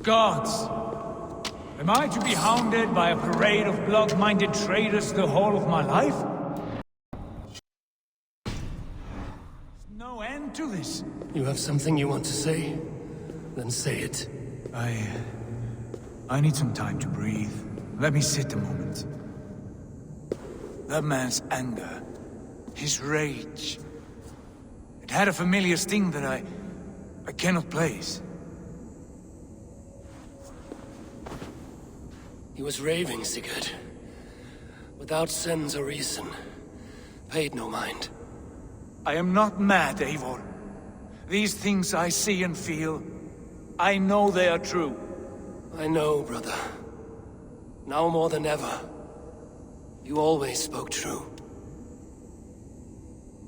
Gods! Am I to be hounded by a parade of blood-minded traitors the whole of my life? There's no end to this. You have something you want to say? Then say it. I need some time to breathe. Let me sit a moment. That man's anger, his rage, it had a familiar sting that I cannot place. He was raving, Sigurd. Without sense or reason. Paid no mind. I am not mad, Eivor. These things I see and feel, I know they are true. I know, brother. Now more than ever. You always spoke true.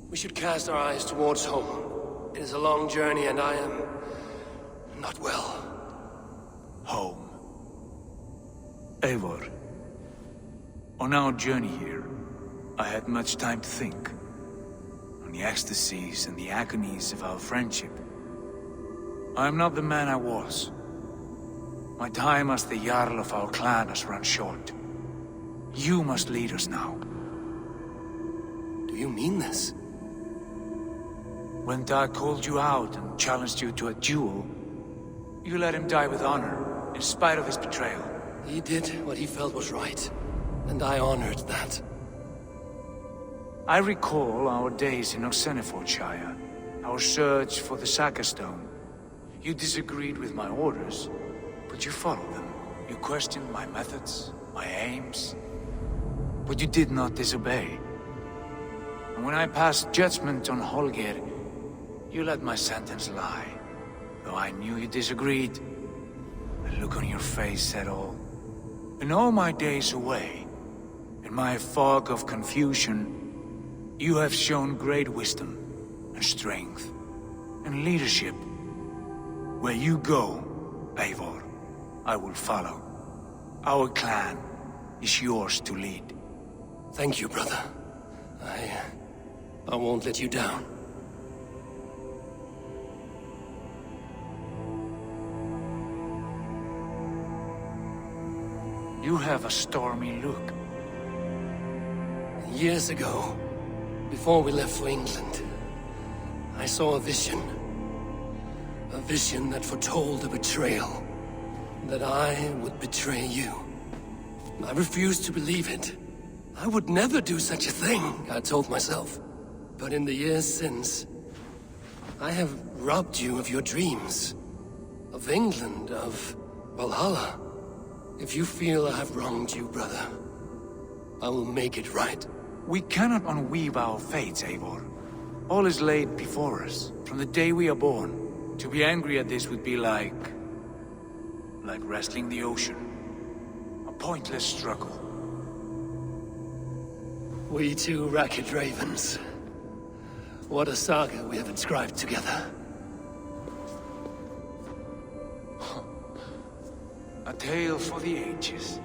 We should cast our eyes towards home. It is a long journey and I am... not well. Home. Eivor, on our journey here, I had much time to think. On the ecstasies and the agonies of our friendship. I am not the man I was. My time as the Jarl of our clan has run short. You must lead us now. Do you mean this? When Dag called you out and challenged you to a duel, you let him die with honor, in spite of his betrayal. He did what he felt was right, and I honored that. I recall our days in Oxenfordshire, our search for the Saga Stone. You disagreed with my orders, but you followed them. You questioned my methods, my aims, but you did not disobey. And when I passed judgment on Holger, you let my sentence lie. Though I knew you disagreed, the look on your face said all. In all my days away, in my fog of confusion, you have shown great wisdom, and strength, and leadership. Where you go, Eivor, I will follow. Our clan is yours to lead. Thank you, brother. I won't let you down. You have a stormy look. Years ago, before we left for England, I saw a vision. A vision that foretold a betrayal. That I would betray you. I refused to believe it. I would never do such a thing, I told myself. But in the years since, I have robbed you of your dreams. Of England, of Valhalla. If you feel I have wronged you, brother, I will make it right. We cannot unweave our fates, Eivor. All is laid before us, from the day we are born. To be angry at this would be like wrestling the ocean. A pointless struggle. We two ragged ravens. What a saga we have inscribed together. A tale for the ages.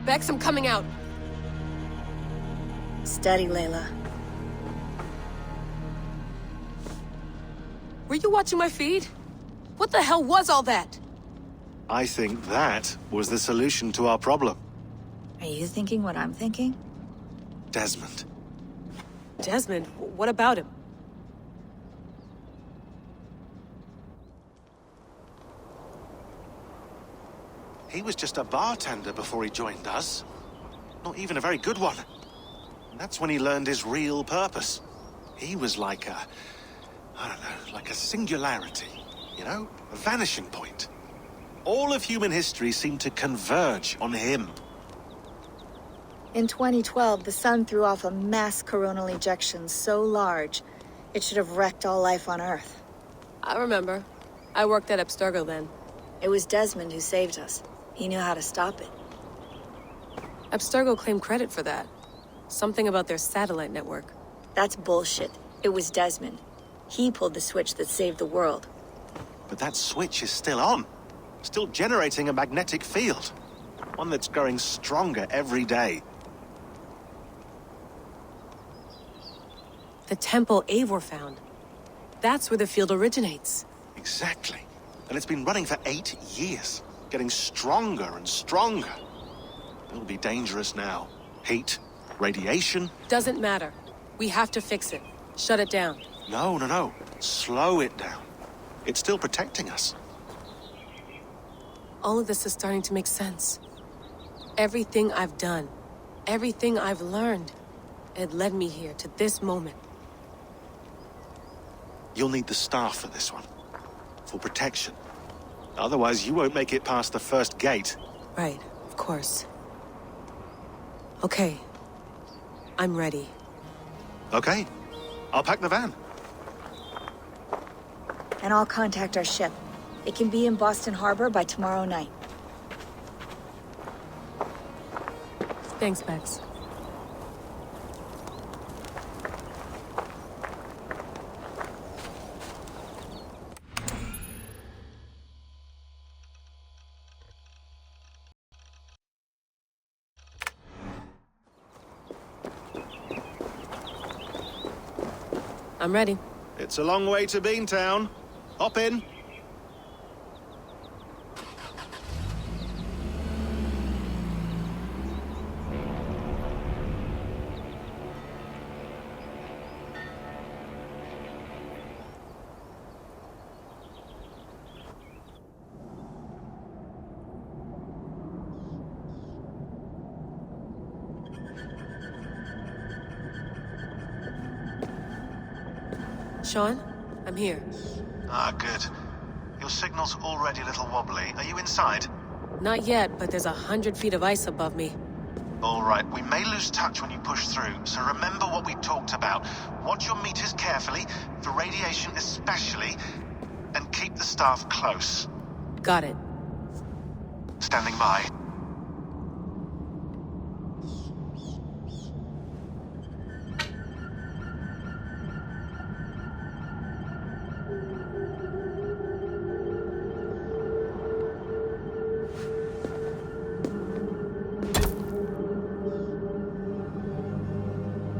Bex, I'm coming out. Steady, Layla. Were you watching my feed? What the hell was all that? I think that was the solution to our problem. Are you thinking what I'm thinking? Desmond. Desmond, what about him? He was just a bartender before he joined us. Not even a very good one. And that's when he learned his real purpose. He was like a... I don't know, like a singularity. You know? A vanishing point. All of human history seemed to converge on him. In 2012, the sun threw off a mass coronal ejection so large, it should have wrecked all life on Earth. I remember. I worked at Abstergo then. It was Desmond who saved us. He knew how to stop it. Abstergo claimed credit for that. Something about their satellite network. That's bullshit. It was Desmond. He pulled the switch that saved the world. But that switch is still on. Still generating a magnetic field. One that's growing stronger every day. The temple Eivor found. That's where the field originates. Exactly. And it's been running for 8 years. Getting stronger and stronger. It'll be dangerous now. Heat, radiation. Doesn't matter. We have to fix it. Shut it down. No. Slow it down. It's still protecting us. All of this is starting to make sense. Everything I've done, everything I've learned, it led me here to this moment. You'll need the staff for this one. For protection. Otherwise, you won't make it past the first gate. Right, of course. Okay. I'm ready. Okay. I'll pack the van. And I'll contact our ship. It can be in Boston Harbor by tomorrow night. Thanks, Bex. I'm ready. It's a long way to Beantown. Hop in. Sean, I'm here. Ah, good. Your signal's already a little wobbly. Are you inside? Not yet, but there's 100 feet of ice above me. All right, we may lose touch when you push through, so remember what we talked about. Watch your meters carefully, for radiation especially, and keep the staff close. Got it. Standing by.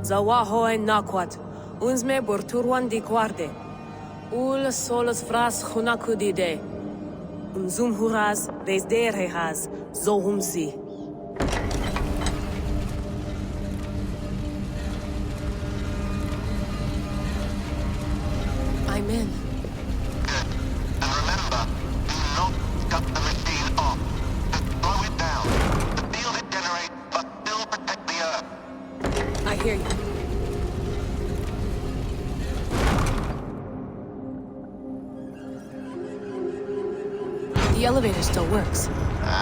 Zawaho en nakwat, unsme borturwan di guarde. Ul solos vras hunakudide. Unzum huraz, resderehaz, zohumsi. I'm in. Good. And remember, do not cut the machine off. Just slow it down. The field it generates must still protect the Earth. I hear you. The elevator still works.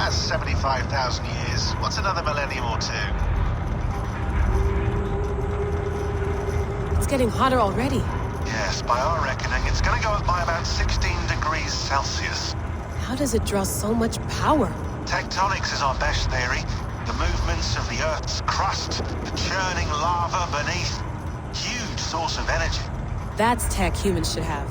75,000 years. What's another millennium or two? It's getting hotter already. Yes, by our reckoning, it's gonna go up by about 16 degrees Celsius. How does it draw so much power? Tectonics is our best theory. The movements of the Earth's crust, the churning lava beneath. Huge source of energy. That's tech humans should have.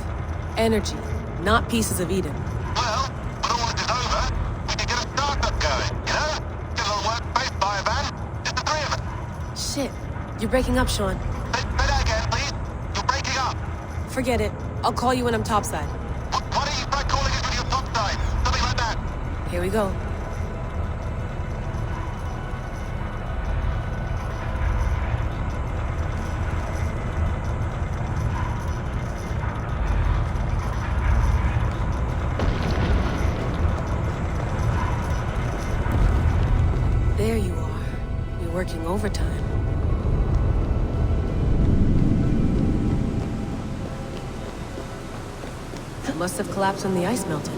Energy, not pieces of Eden. Well, when all this is over, we can get a startup going, you know? Get a little workspace, buy a van, just the three of us. Shit, you're breaking up, Sean. Say that again, please. You're breaking up. Forget it. I'll call you when I'm topside. Why don't you try calling us with your top side? Something like that. Here we go. There you are. You're working overtime. It must have collapsed when the ice melted.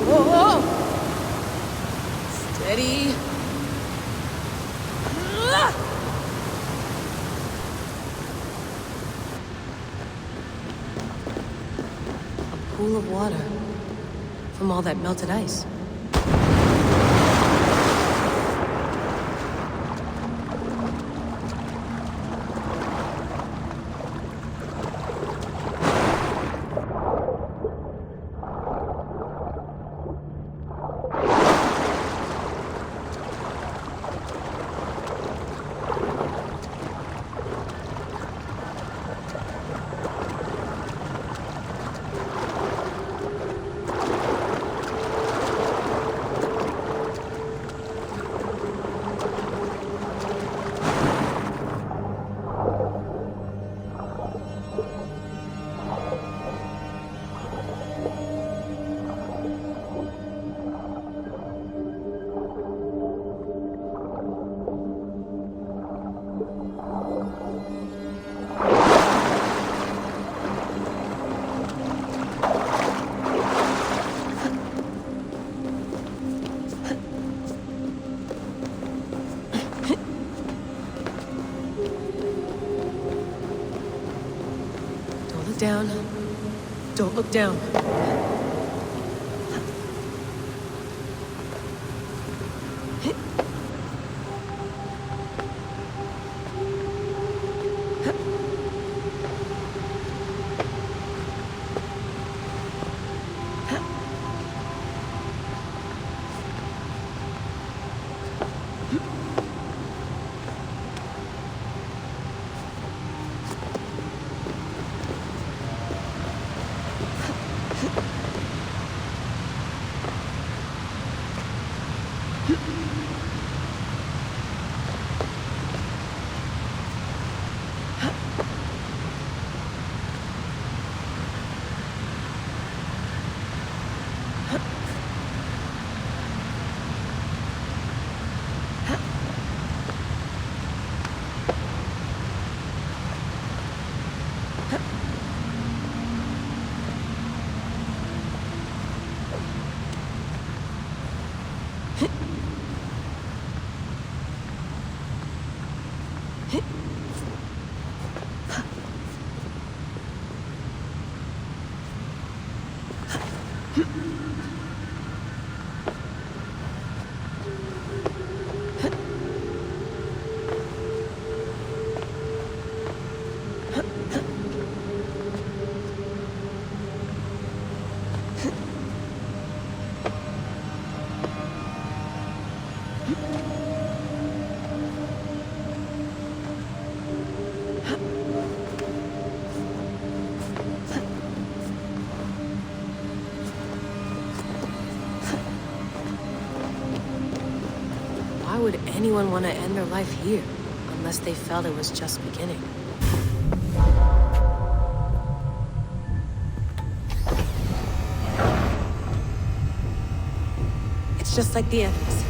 Whoa! Steady. full of water. From all that melted ice. Down. Don't look down. Why would anyone want to end their life here, unless they felt it was just beginning? It's just like the Animus.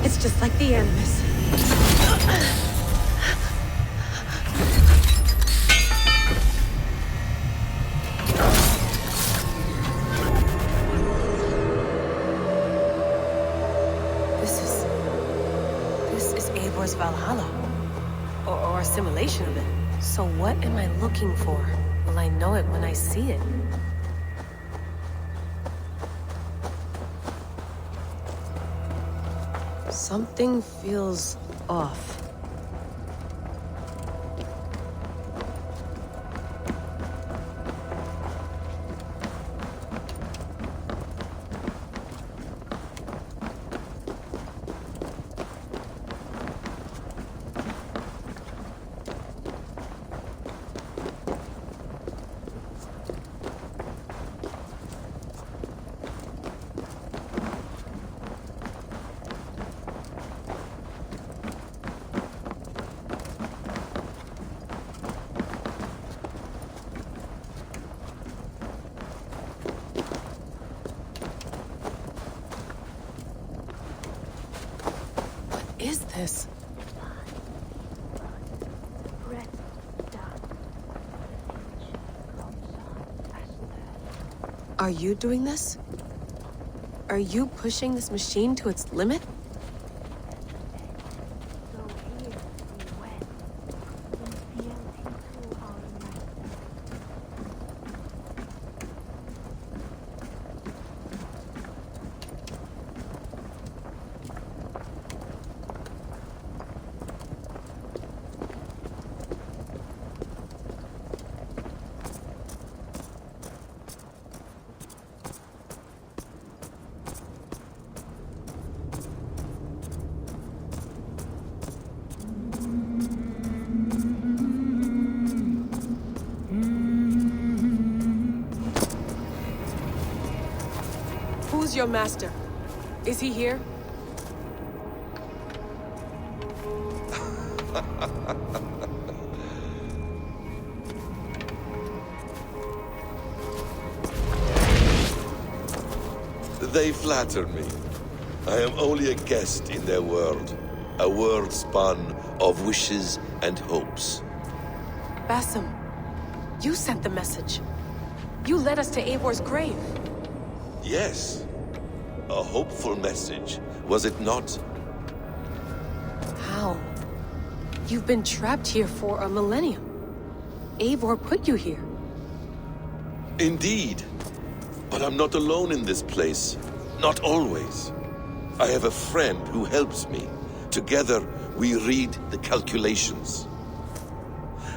It's just like the Animus. This is Eivor's Valhalla. Or a simulation of it. So what am I looking for? Will I know it when I see it? Something feels off. Is this? Are you doing this? Are you pushing this machine to its limit? your master? Is he here? They flatter me. I am only a guest in their world. A world spun of wishes and hopes. Basim, you sent the message. You led us to Eivor's grave. Yes. A hopeful message, was it not? How? You've been trapped here for a millennium. Eivor put you here. Indeed. But I'm not alone in this place. Not always. I have a friend who helps me. Together, we read the calculations.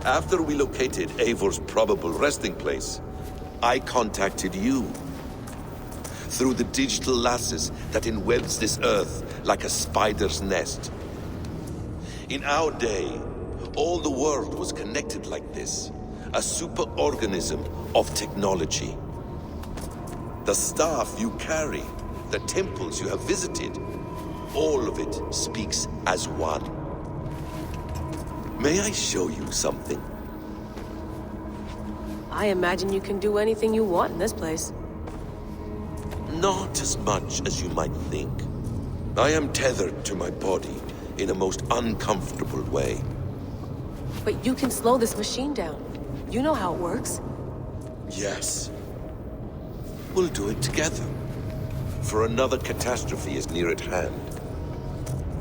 After we located Eivor's probable resting place, I contacted you. Through the digital lasses that enwebs this earth like a spider's nest. In our day, all the world was connected like this. A superorganism of technology. The staff you carry, the temples you have visited, all of it speaks as one. May I show you something? I imagine you can do anything you want in this place. Not as much as you might think. I am tethered to my body in a most uncomfortable way. But you can slow this machine down. You know how it works. Yes. We'll do it together. For another catastrophe is near at hand.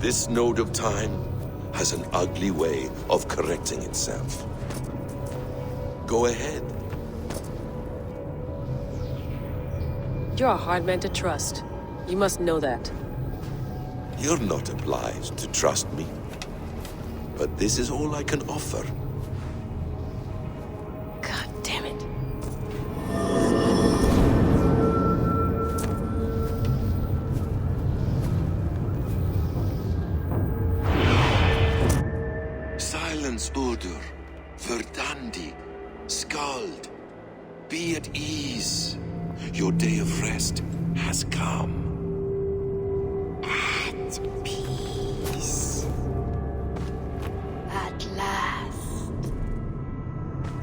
This node of time has an ugly way of correcting itself. Go ahead. You're a hard man to trust. You must know that. You're not obliged to trust me. But this is all I can offer. God damn it. Silence, Udur. Verdandi. Skald. Be at ease. Your day of rest has come. At peace. At last.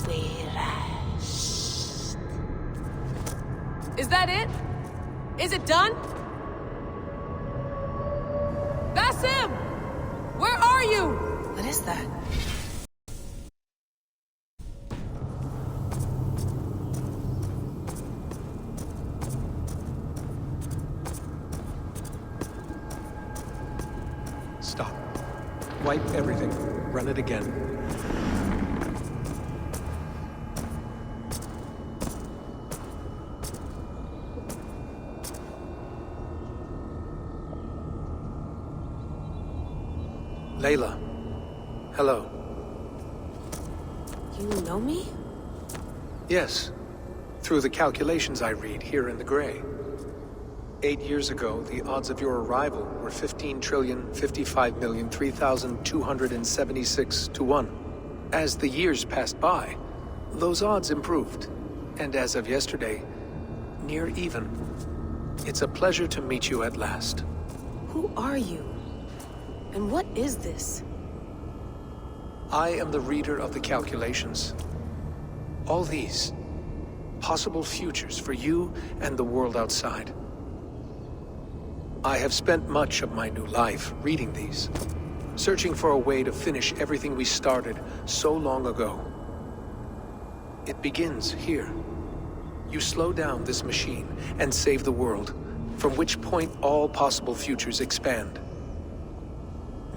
We rest. Is that it? Is it done? Basim! Where are you? What is that? Stop. Wipe everything. Run it again. Layla. Hello. You know me? Yes. Through the calculations I read here in the gray. 8 years ago, the odds of your arrival were 15,055,003,276 to 1. As the years passed by, those odds improved. And as of yesterday, near even. It's a pleasure to meet you at last. Who are you? And what is this? I am the reader of the calculations. All these, possible futures for you and the world outside. I have spent much of my new life reading these, searching for a way to finish everything we started so long ago. It begins here. You slow down this machine and save the world, from which point all possible futures expand.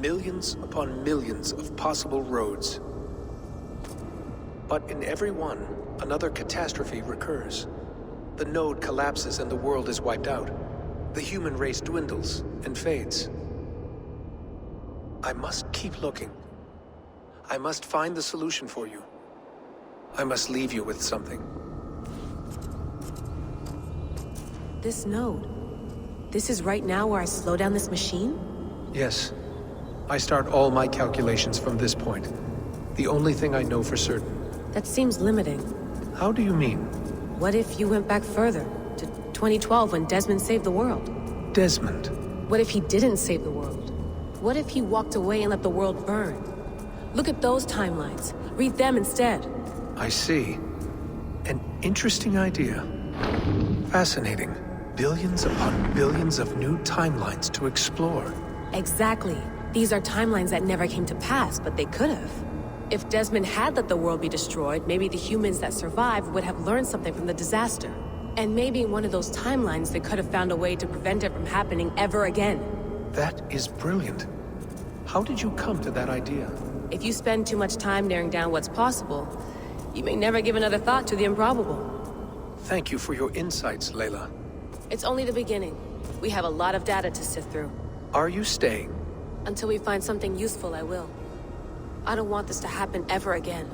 Millions upon millions of possible roads. But in every one, another catastrophe recurs. The node collapses and the world is wiped out. The human race dwindles and fades. I must keep looking. I must find the solution for you. I must leave you with something. This node. This is right now where I slow down this machine? Yes. I start all my calculations from this point. The only thing I know for certain. That seems limiting. How do you mean? What if you went back further, to 2012 when Desmond saved the world. Desmond. What if he didn't save the world? What if he walked away and let the world burn? Look at those timelines. Read them instead. I see. An interesting idea. Fascinating. Billions upon billions of new timelines to explore. Exactly. These are timelines that never came to pass, but they could have. If Desmond had let the world be destroyed, maybe the humans that survived would have learned something from the disaster. And maybe in one of those timelines they could have found a way to prevent it from happening ever again. That is brilliant. How did you come to that idea? If you spend too much time narrowing down what's possible, you may never give another thought to the improbable. Thank you for your insights, Layla. It's only the beginning. We have a lot of data to sift through. Are you staying? Until we find something useful, I will. I don't want this to happen ever again.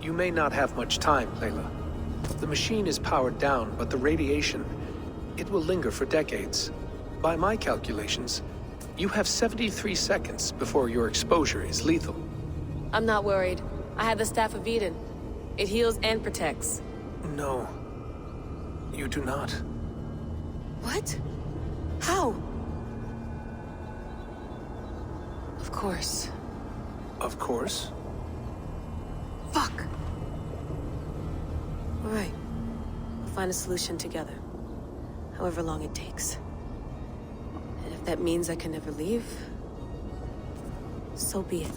You may not have much time, Layla. The machine is powered down, but the radiation, it will linger for decades. By my calculations, you have 73 seconds before your exposure is lethal. I'm not worried. I have the Staff of Eden. It heals and protects. No. You do not. What? How? Of course. Of course. Fuck! All right. We'll find a solution together. However long it takes. And if that means I can never leave, so be it.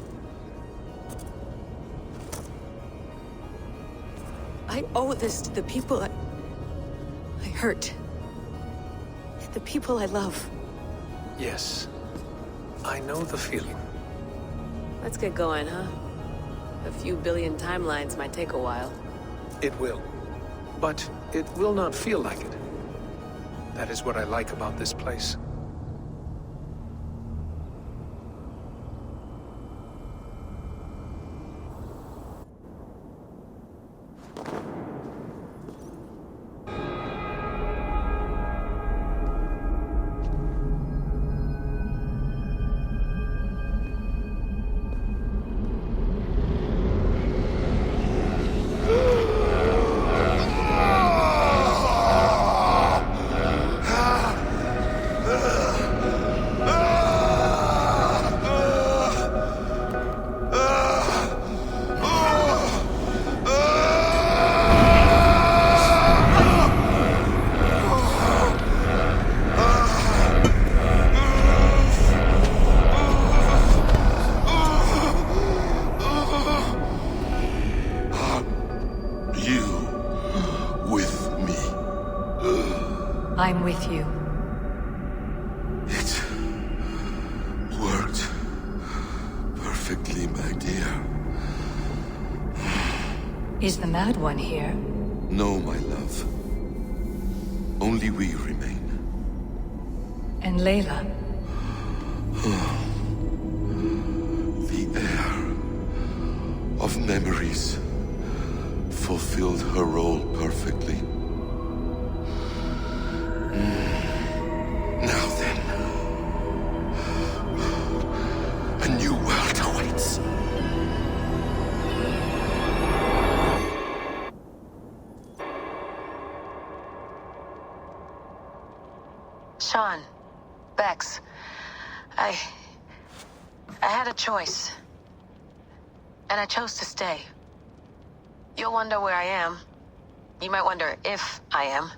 I owe this to the people I hurt. The people I love. Yes. I know the feeling. Let's get going, huh? A few billion timelines might take a while. It will. But it will not feel like it. That is what I like about this place. I'm with you. It worked perfectly, my dear. Is the Mad One here? No, my love. Only we remain. And Layla? The air of memories fulfilled her role perfectly. Now then, a new world awaits. Sean, Bex, I had a choice. And I chose to stay. You'll wonder where I am. You might wonder if I am.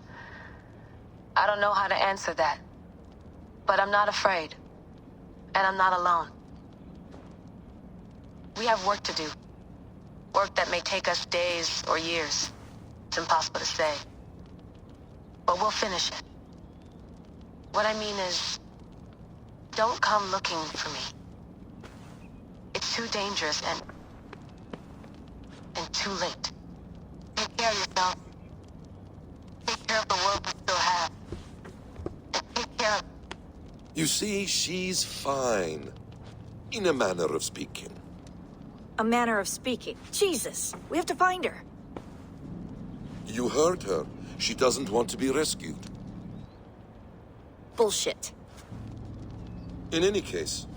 I don't know how to answer that. But I'm not afraid. And I'm not alone. We have work to do. Work that may take us days or years. It's impossible to say. But we'll finish it. What I mean is, don't come looking for me. It's too dangerous and too late. Take care of yourself. Take care of the world we still have. And take care of... You see, she's fine. In a manner of speaking. A manner of speaking. Jesus, we have to find her. You heard her. She doesn't want to be rescued. Bullshit. In any case,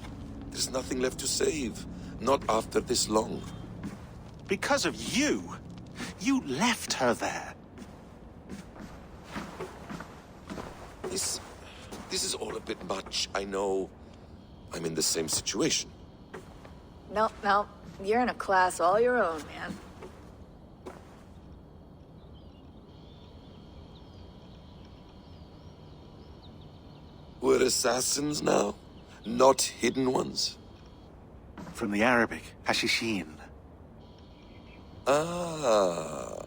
there's nothing left to save. Not after this long. Because of you. You left her there. This is all a bit much. I know I'm in the same situation. Nope, nope. You're in a class all your own, man. We're assassins now, not hidden ones. From the Arabic, Hashishin. Ah.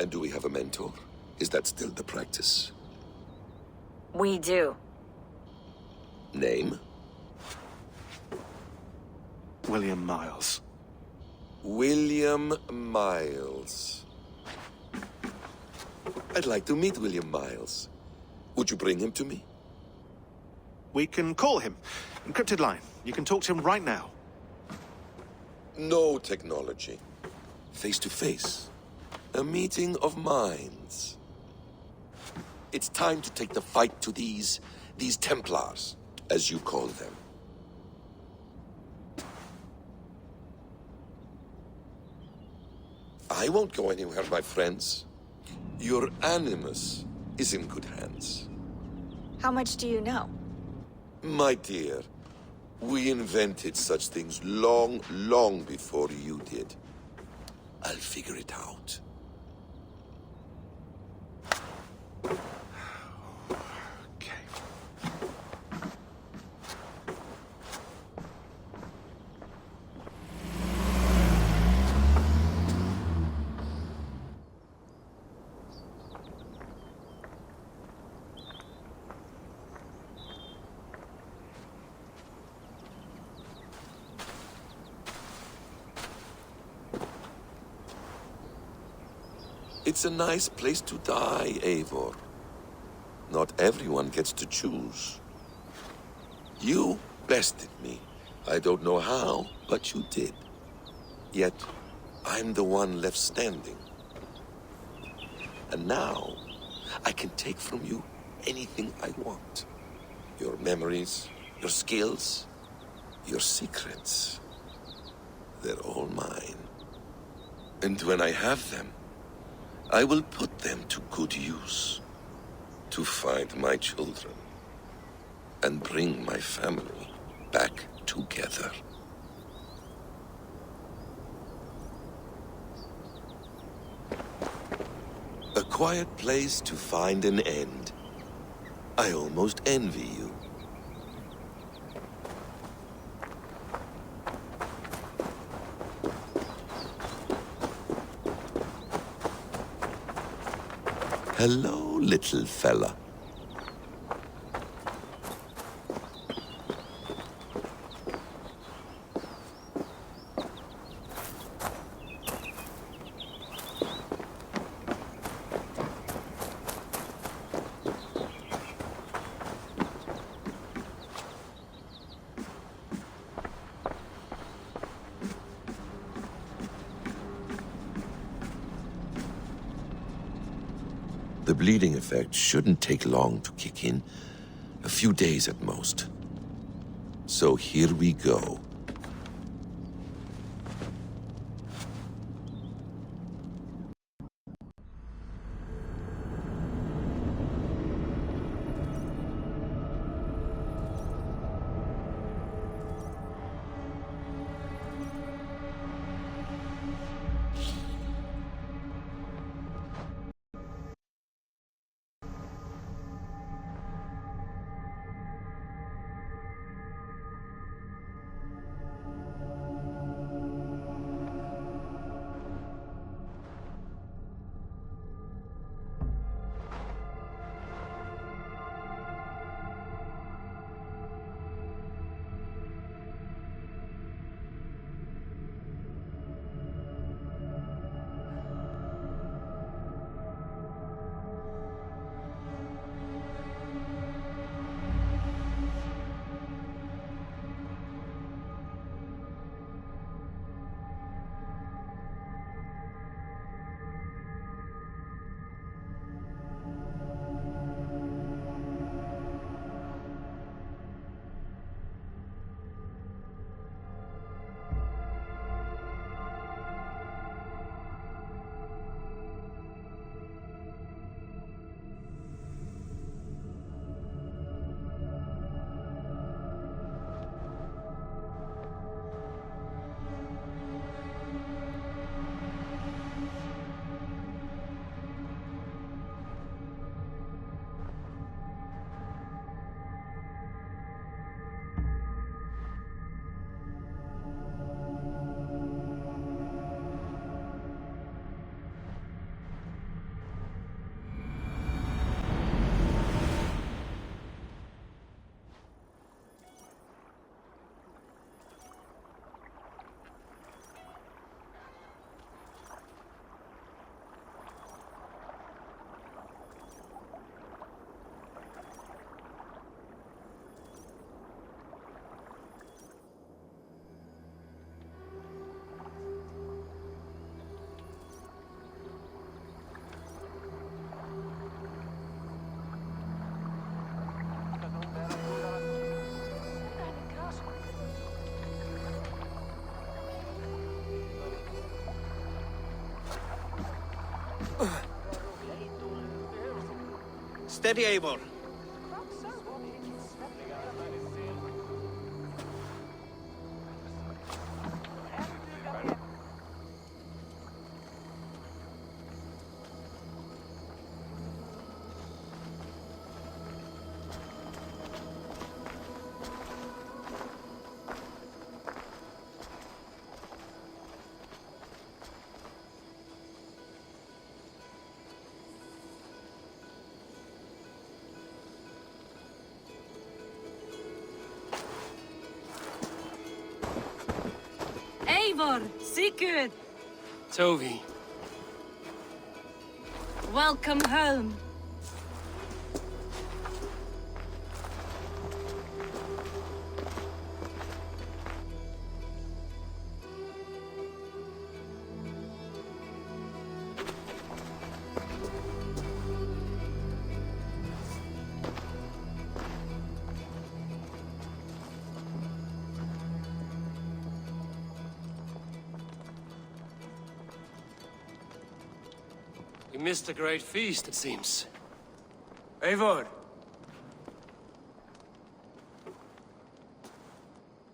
And do we have a mentor? Is that still the practice? We do. Name? William Miles. William Miles. I'd like to meet William Miles. Would you bring him to me? We can call him. Encrypted line. You can talk to him right now. No technology. Face to face. A meeting of minds. It's time to take the fight to these Templars, as you call them. I won't go anywhere, my friends. Your animus is in good hands. How much do you know? My dear, we invented such things long, long before you did. I'll figure it out. Okay. It's a nice place to die, Eivor. Not everyone gets to choose. You bested me. I don't know how, but you did. Yet, I'm the one left standing. And now, I can take from you anything I want. Your memories, your skills, your secrets. They're all mine. And when I have them, I will put them to good use. To find my children. And bring my family back together. A quiet place to find an end. I almost envy you. Hello, little fella. The bleeding effect shouldn't take long to kick in. A few days at most. So here we go. Steady, Eivor. Eivor, Sigurd, Tovi. welcome home. We missed a great feast, it seems. Eivor!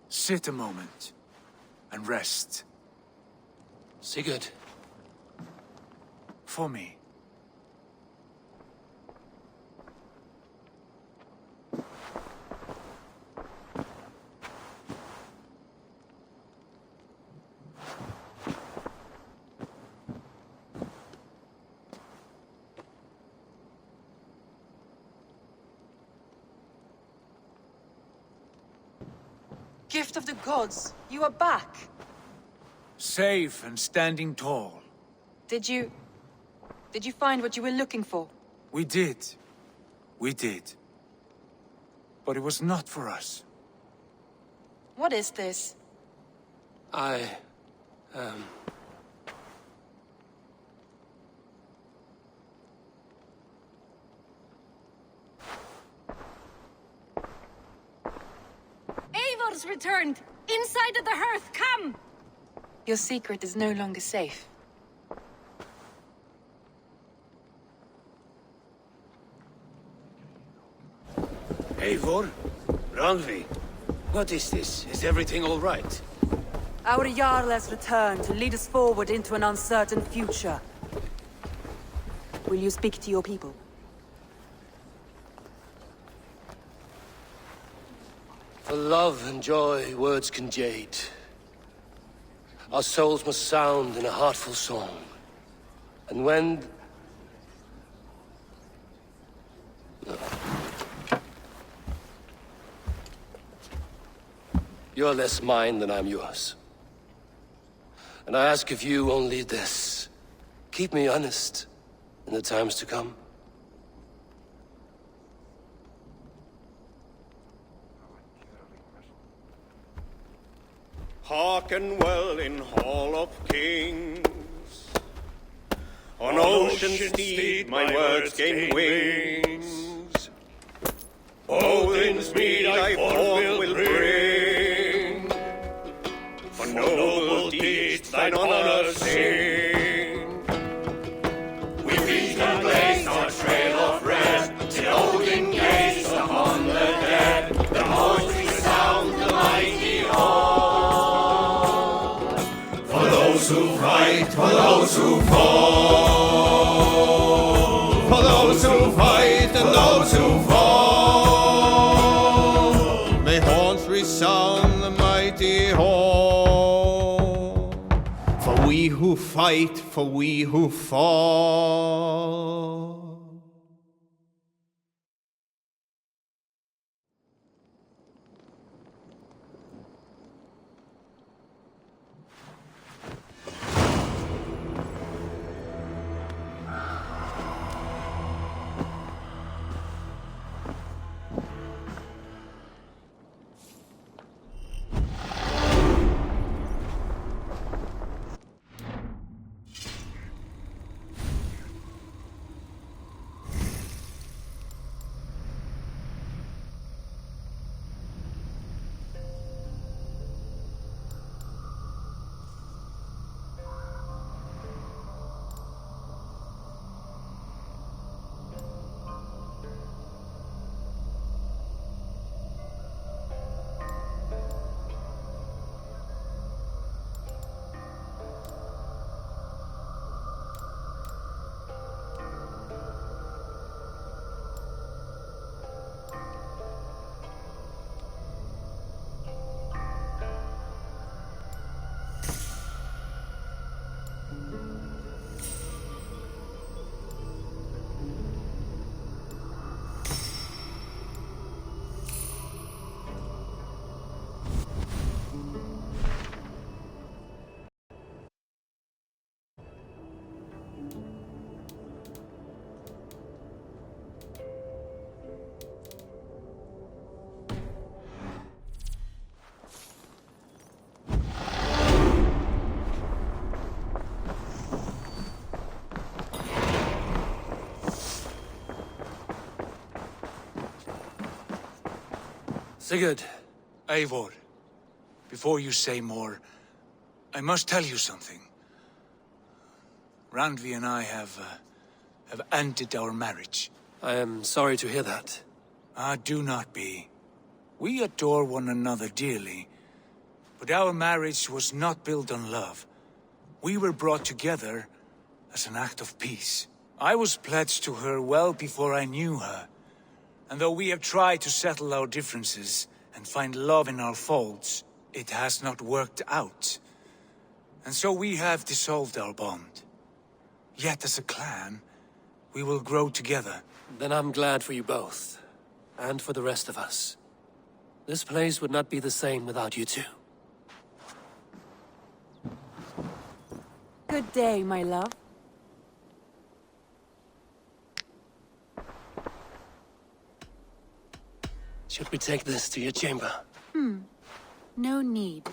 Sit a moment and rest. Sigurd. For me. Gift of the gods, you are back. Safe and standing tall. Did you find what you were looking for? We did. We did. But it was not for us. What is this? Eivor's returned! Inside of the hearth, come! Your secret is no longer safe. Eivor? Rangvi? What is this? Is everything all right? Our Jarl has returned to lead us forward into an uncertain future. Will you speak to your people? For love and joy, words can jade. Our souls must sound in a heartful song. And when... You're less mine than I'm yours. And I ask of you only this. Keep me honest in the times to come. Hearken well in Hall of Kings. On ocean steed my words gain wings. Odin's mead I forth will bring. For noble deeds thine honor sing. We reach the place our trail of rest, till Odin gazed upon the dead. The voice resound the mighty hall. For those who fight, for those who fall. For those who fight and those who fall. May horns resound the mighty hall. For we who fight, for we who fall. Sigurd. Eivor, before you say more, I must tell you something. Randvi and I have ended our marriage. I am sorry to hear that. Ah, do not be. We adore one another dearly, but our marriage was not built on love. We were brought together as an act of peace. I was pledged to her well before I knew her, and though we have tried to settle our differences and find love in our faults, it has not worked out. And so we have dissolved our bond. Yet as a clan, we will grow together. Then I'm glad for you both. And for the rest of us. This place would not be the same without you two. Good day, my love. Should we take this to your chamber? No need.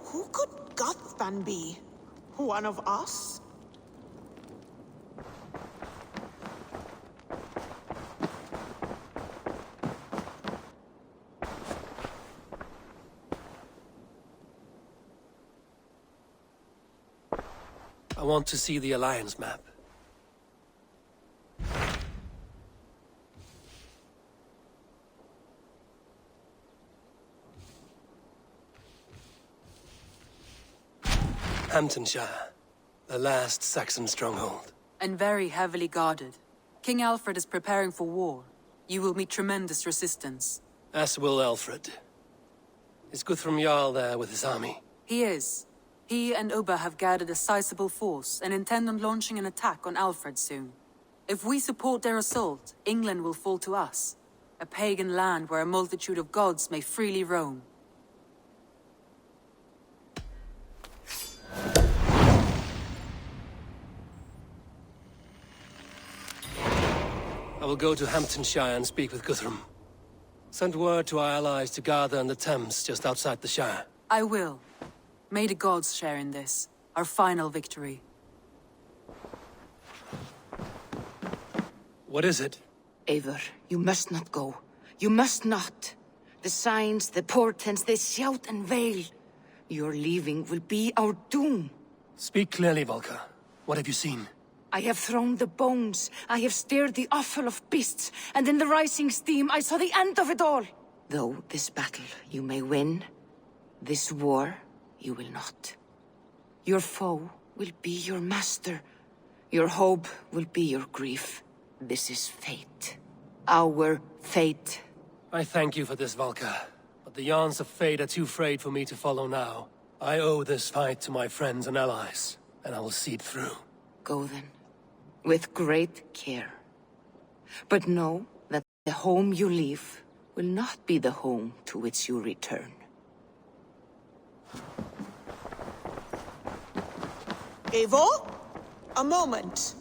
Who could Gothban be? One of us? I want to see the Alliance map. Hamptonshire, the last Saxon stronghold. And very heavily guarded. King Alfred is preparing for war. You will meet tremendous resistance. As will Alfred. Is Guthrum Jarl there with his army? He is. He and Ubba have gathered a sizable force and intend on launching an attack on Alfred soon. If we support their assault, England will fall to us. A pagan land where a multitude of gods may freely roam. I will go to Hamptonshire and speak with Guthrum. Send word to our allies to gather in the Thames just outside the Shire. I will. May the gods share in this, our final victory. What is it? Eivor, you must not go. You must not. The signs, the portents, they shout and wail. Your leaving will be our doom. Speak clearly, Volker. What have you seen? I have thrown the bones. I have stirred the offal of beasts. And in the rising steam, I saw the end of it all. Though this battle you may win, this war you will not. Your foe will be your master. Your hope will be your grief. This is fate. Our fate. I thank you for this, Volker. But the yarns of fate are too frayed for me to follow now. I owe this fight to my friends and allies, and I will see it through. Go then. With great care. But know that the home you leave will not be the home to which you return. Eivor? A moment.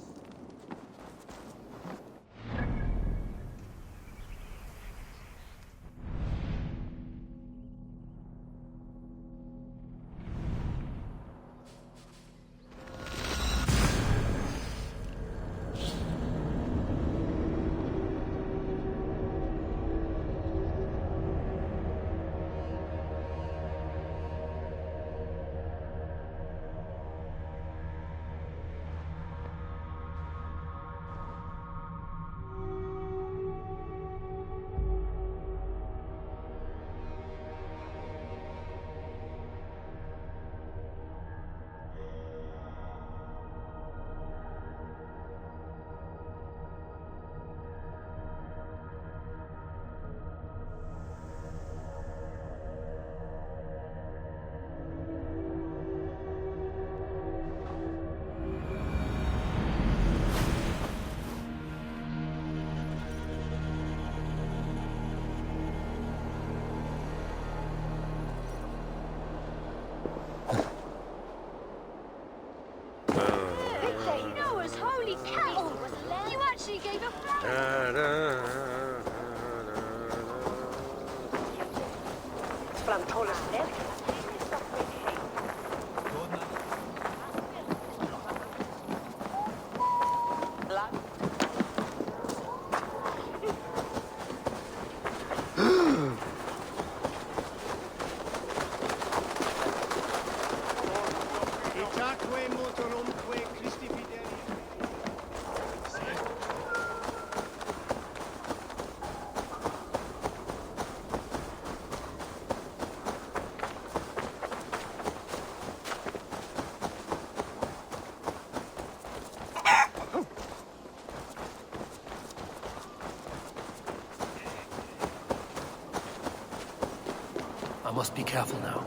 I must be careful now.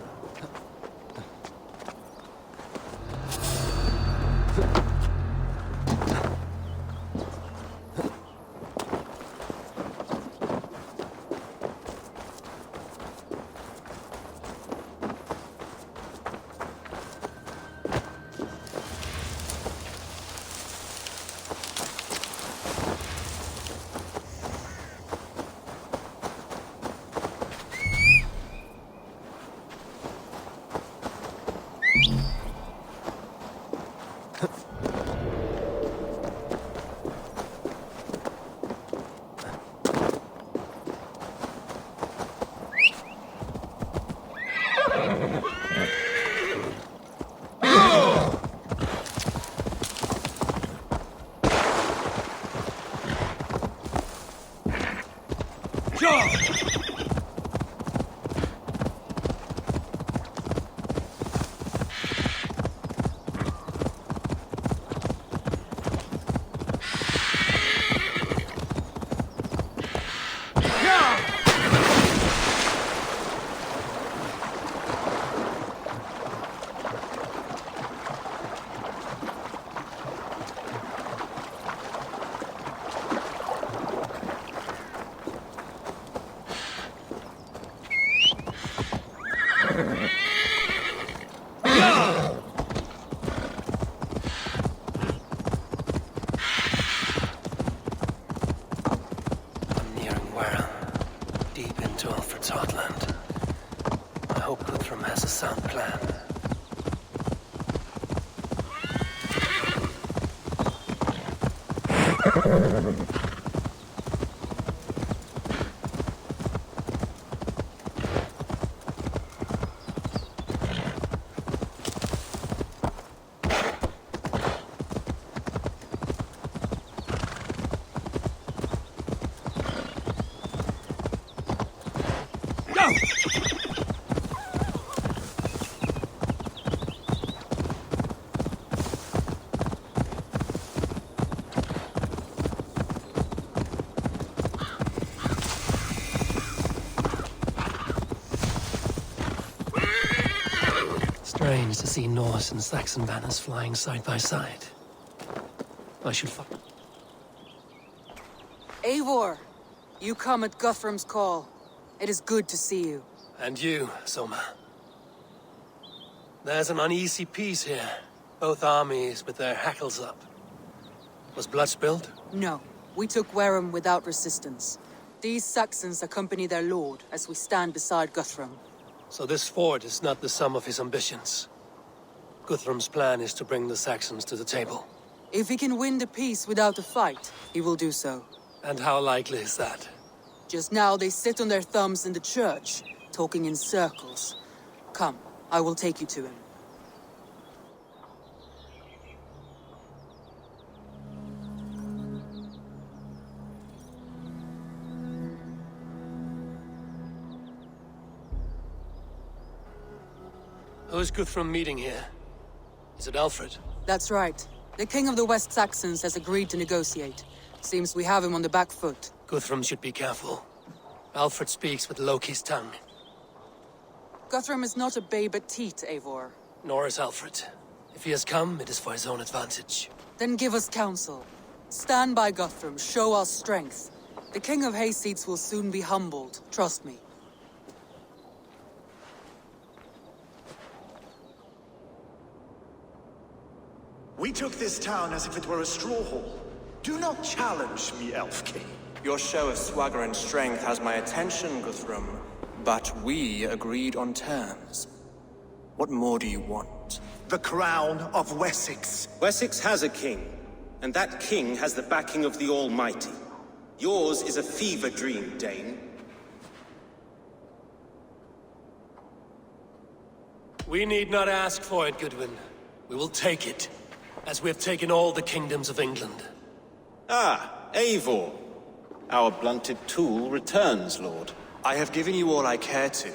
Strange to see Norse and Saxon banners flying side by side. I should find... Eivor! You come at Guthrum's call. It is good to see you. And you, Soma. There's an uneasy peace here. Both armies with their hackles up. Was blood spilled? No. We took Wareham without resistance. These Saxons accompany their lord as we stand beside Guthrum. So this fort is not the sum of his ambitions. Guthrum's plan is to bring the Saxons to the table. If he can win the peace without a fight, he will do so. And how likely is that? Just now they sit on their thumbs in the church, talking in circles. Come, I will take you to him. Who is Guthrum meeting here? Is it Alfred? That's right. The King of the West Saxons has agreed to negotiate. Seems we have him on the back foot. Guthrum should be careful. Alfred speaks with Loki's tongue. Guthrum is not a babe at teat, Eivor. Nor is Alfred. If he has come, it is for his own advantage. Then give us counsel. Stand by Guthrum, show our strength. The King of Hayseeds will soon be humbled, trust me. We took this town as if it were a straw hall. Do not challenge me, Elf King. Your show of swagger and strength has my attention, Guthrum. but we agreed on terms. What more do you want? The crown of Wessex. Wessex has a king, and that king has the backing of the Almighty. Yours is a fever dream, Dane. We need not ask for it, Goodwin. We will take it, as we have taken all the kingdoms of England. Ah, Eivor. Our blunted tool returns, Lord. I have given you all I care to.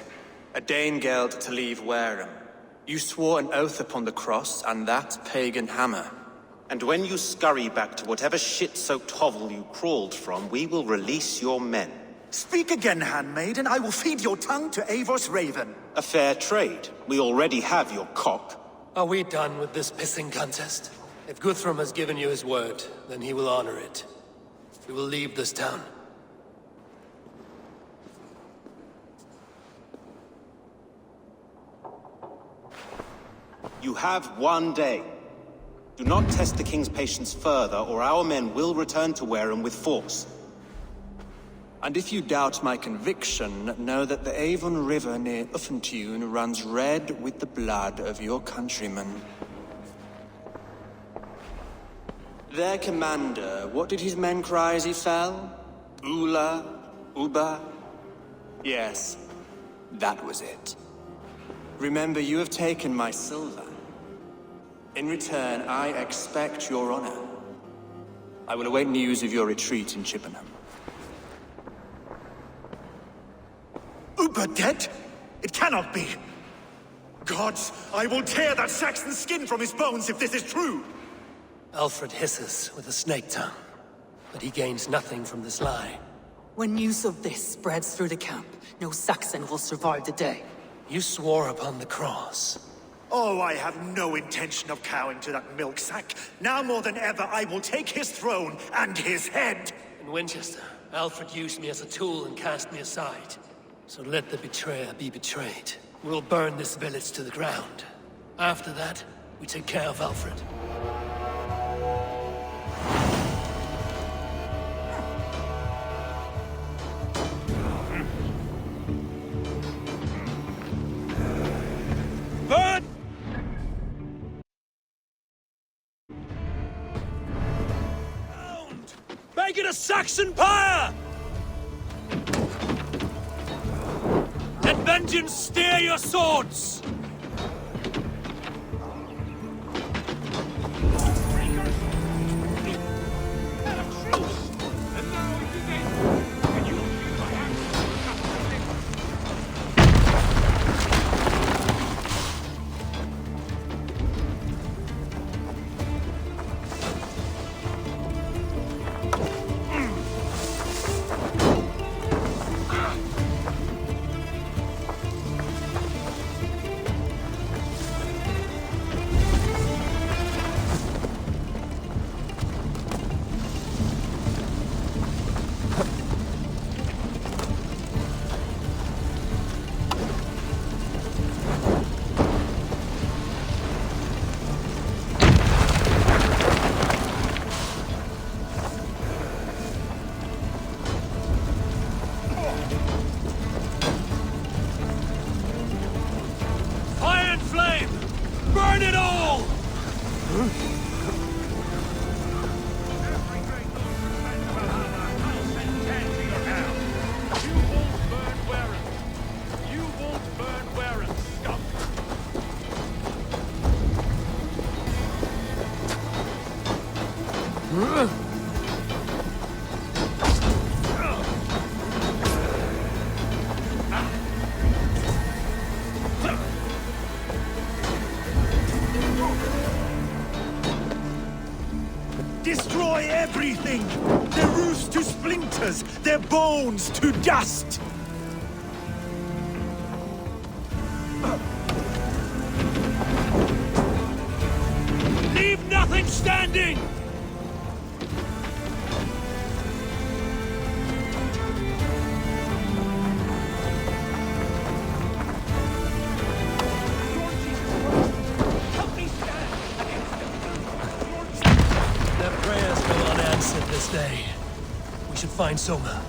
A Danegeld to leave Wareham. You swore an oath upon the cross, and that pagan hammer. And when you scurry back to whatever shit-soaked hovel you crawled from, we will release your men. Speak again, handmaid, and I will feed your tongue to Eivor's raven. A fair trade. We already have your cock. Are we done with this pissing contest? If Guthrum has given you his word, then he will honor it. We will leave this town. You have 1 day. Do not test the king's patience further, or our men will return to Wareham with force. And if you doubt my conviction, know that the Avon River near Uffentune runs red with the blood of your countrymen. Their commander, what did his men cry as he fell? Ula? Uba? Yes, that was it. Remember, you have taken my silver. In return, I expect your honor. I will await news of your retreat in Chippenham. Uber dead? It cannot be. Gods, I will tear that Saxon's skin from his bones if this is true. Alfred hisses with a snake tongue, but he gains nothing from this lie. When news of this spreads through the camp, no Saxon will survive the day. You swore upon the cross. Oh, I have no intention of cowing to that milk sack. Now more than ever, I will take his throne and his head. In Winchester, Alfred used me as a tool and cast me aside. So let the betrayer be betrayed. We'll burn this village to the ground. After that, we take care of Alfred. Burn! Make it a Saxon pyre! Let vengeance steer your swords! Destroy everything! Their roofs to splinters, their bones to dust! Leave nothing standing! Their prayers go unanswered this day. We should find Soma.